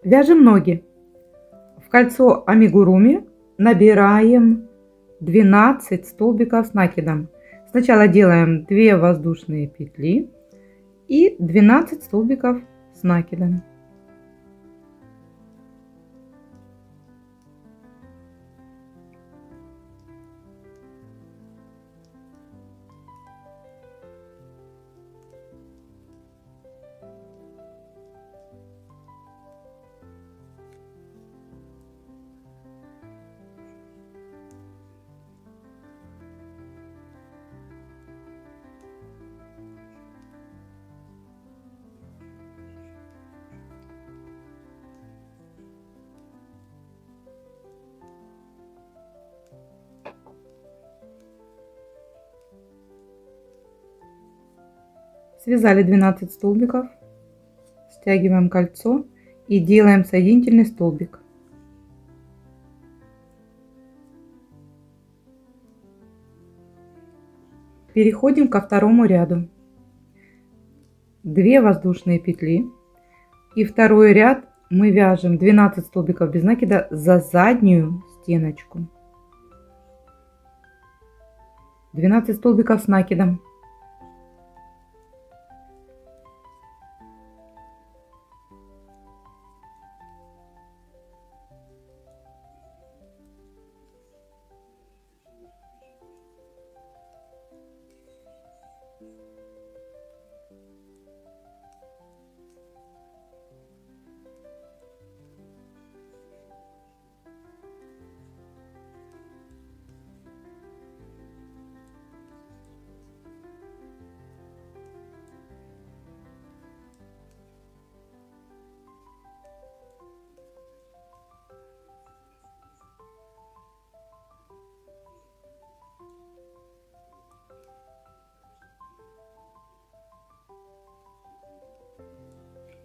Вяжем ноги. В кольцо амигуруми набираем 12 столбиков с накидом. Сначала делаем 2 воздушные петли и 12 столбиков с накидом. Связали 12 столбиков, стягиваем кольцо и делаем соединительный столбик. Переходим ко второму ряду. 2 воздушные петли и второй ряд мы вяжем 12 столбиков без накида за заднюю стеночку. 12 столбиков с накидом.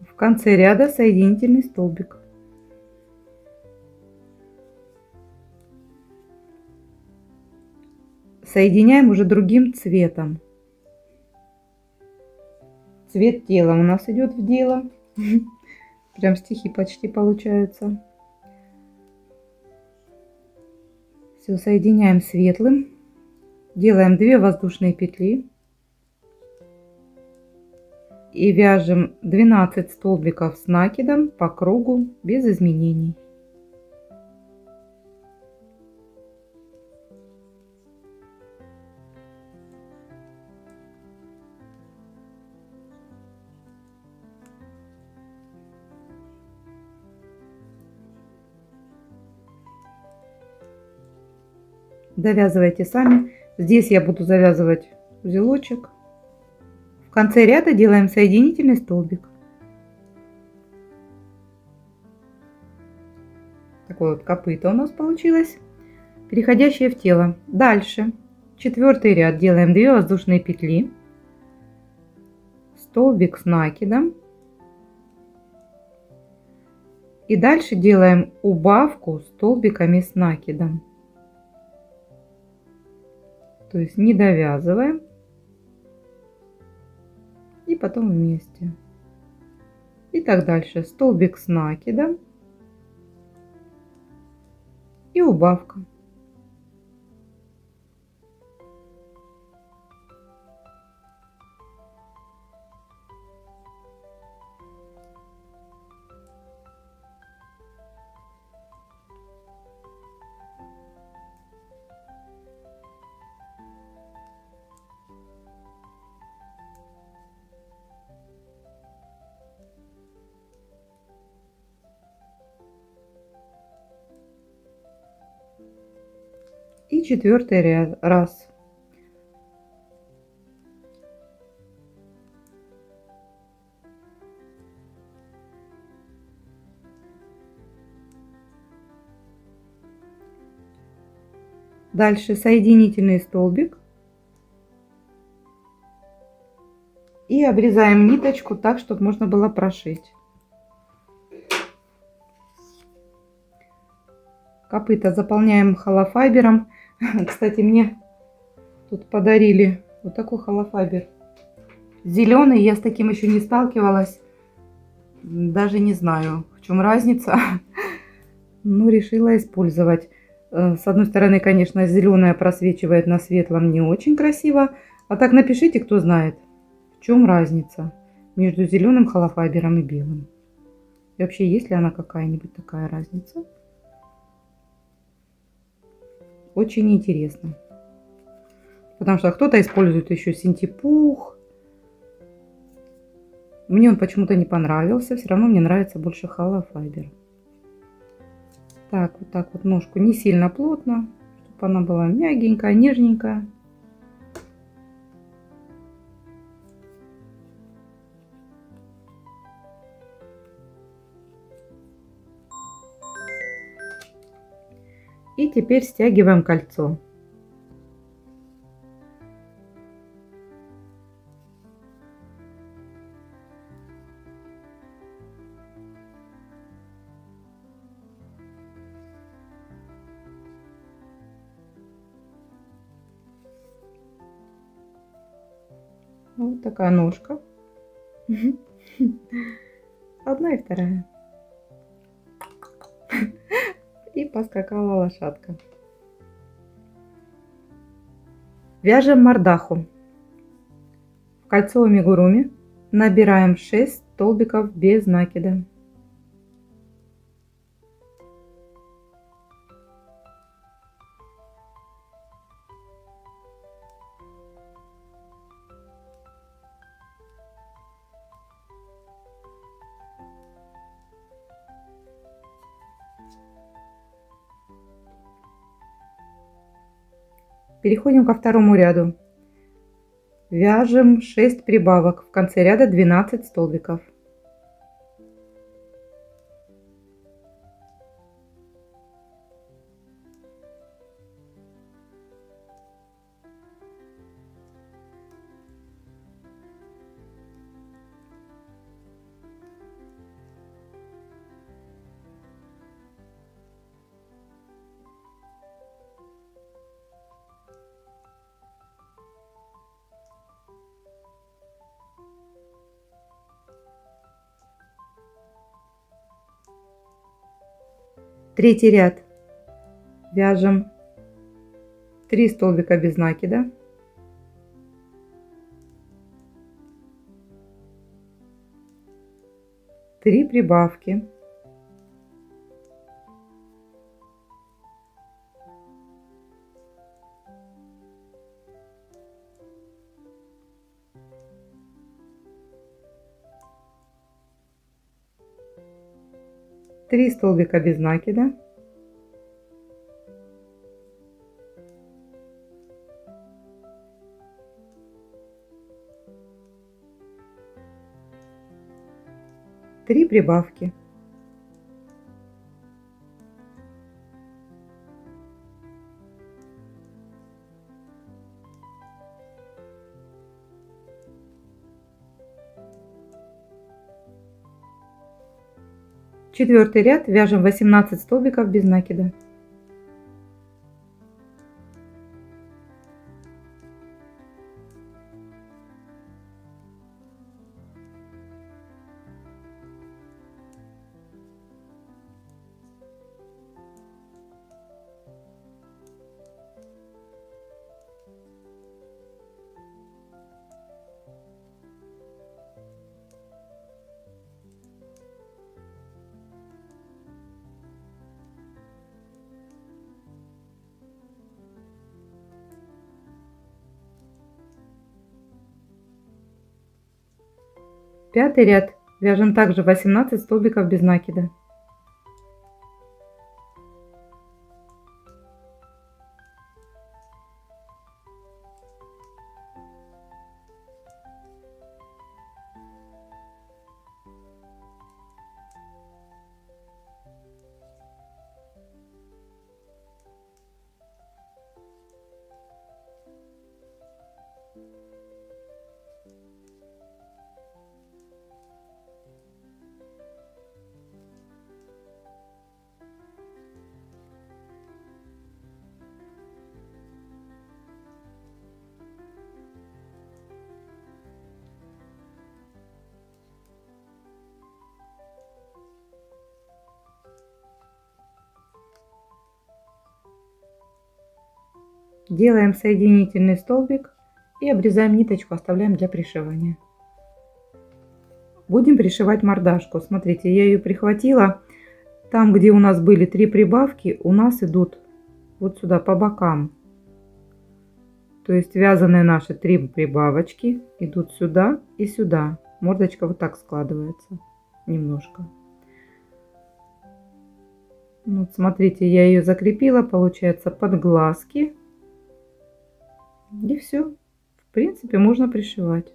В конце ряда соединительный столбик. Соединяем уже другим цветом. Цвет тела у нас идет в дело. Прям стихи почти получаются. Все, соединяем светлым. Делаем 2 воздушные петли. И вяжем 12 столбиков с накидом по кругу без изменений. Довязывайте сами. Здесь я буду завязывать узелочек. В конце ряда делаем соединительный столбик. Такое вот копыто у нас получилось, переходящее в тело. Дальше 4-й ряд делаем 2 воздушные петли, столбик с накидом. И дальше делаем убавку столбиками с накидом. То есть не довязываем. И потом вместе. И так дальше. Столбик с накидом и убавка. И 4-й ряд. Раз. Дальше соединительный столбик. И обрезаем ниточку так, чтобы можно было прошить. Копыта заполняем холофайбером. Кстати, мне тут подарили вот такой холофайбер. Зеленый, я с таким еще не сталкивалась. Даже не знаю, В чем разница? Ну, решила использовать. С одной стороны, конечно, зеленая просвечивает на светлом не очень красиво. А так напишите, кто знает, в чем разница между зеленым холофайбером и белым. И вообще, есть ли она какая-нибудь такая разница? Очень интересно. Потому что кто-то использует еще синтепух. Мне он почему-то не понравился. Все равно мне нравится больше холофайбер. Так вот ножку не сильно плотно, чтобы она была мягенькая, нежненькая. И теперь стягиваем кольцо. Вот такая ножка. Одна и вторая. И поскакала лошадка. Вяжем мордаху. В кольцо амигуруми набираем 6 столбиков без накида. Переходим ко второму ряду. Вяжем 6 прибавок. В конце ряда 12 столбиков. Третий ряд. Вяжем 3 столбика без накида. Три прибавки. Три столбика без накида. Три прибавки. Четвертый ряд. Вяжем 18 столбиков без накида. Пятый ряд. Вяжем также 18 столбиков без накида. Делаем соединительный столбик и обрезаем ниточку, оставляем для пришивания. Будем пришивать мордашку. Смотрите, я ее прихватила. Там, где у нас были 3 прибавки, у нас идут вот сюда по бокам. То есть вязаные наши 3 прибавочки идут сюда и сюда. Мордочка вот так складывается немножко. Вот смотрите, я ее закрепила, получается, под глазки. И все. В принципе, можно пришивать.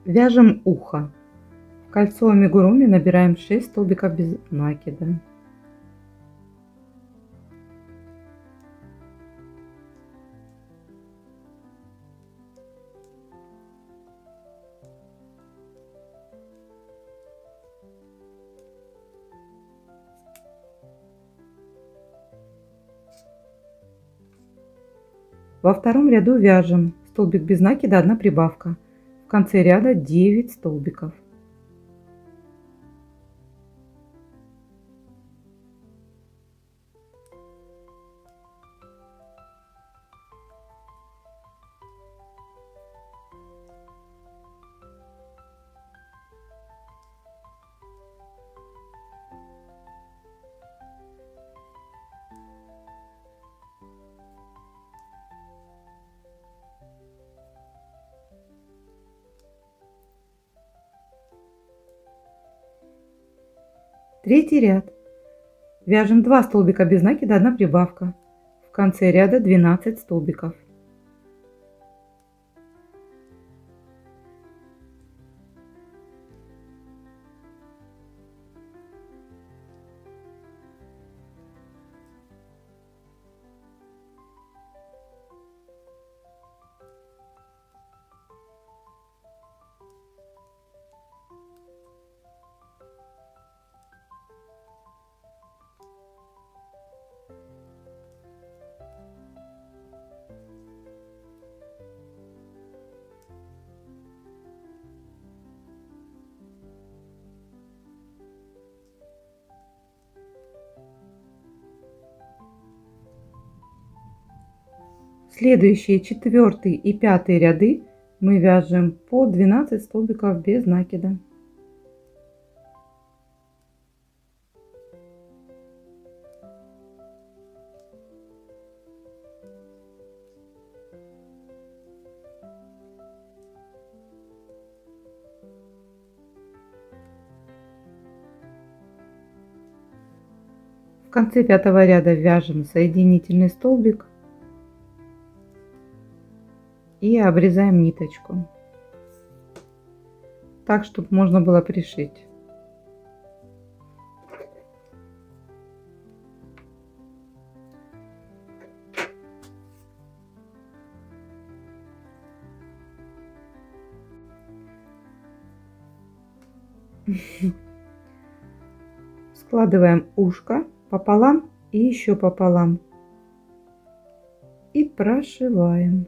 Вяжем ухо. В кольцо амигуруми набираем 6 столбиков без накида. Во втором ряду вяжем столбик без накида, 1 прибавка. В конце ряда 9 столбиков. Третий ряд. Вяжем 2 столбика без накида, 1 прибавка. В конце ряда 12 столбиков. Следующие 4 и 5 ряды мы вяжем по 12 столбиков без накида. В конце 5-го ряда вяжем соединительный столбик и обрезаем ниточку, так, чтобы можно было пришить. Складываем ушко пополам и еще пополам. И прошиваем.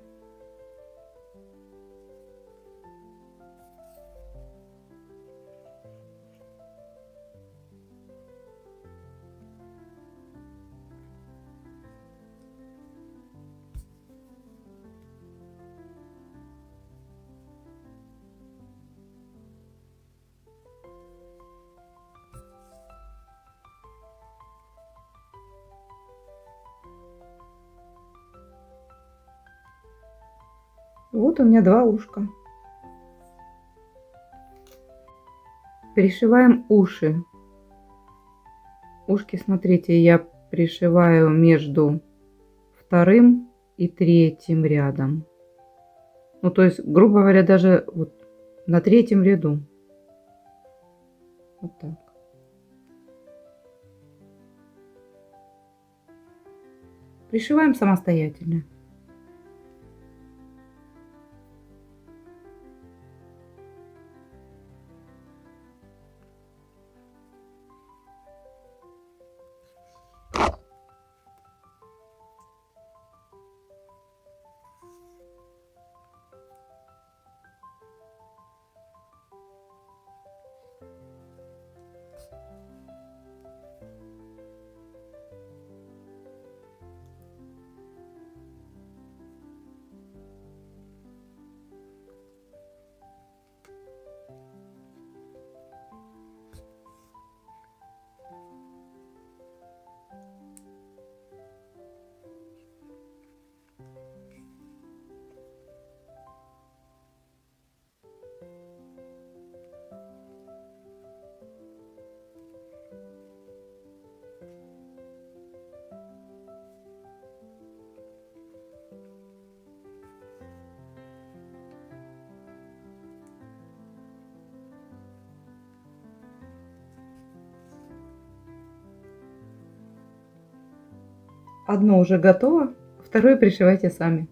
Вот у меня два ушка. Пришиваем уши. Ушки, смотрите, я пришиваю между вторым и третьим рядом. Ну, то есть, грубо говоря, даже вот на третьем ряду. Вот так. Пришиваем самостоятельно. Одно уже готово, второе пришивайте сами.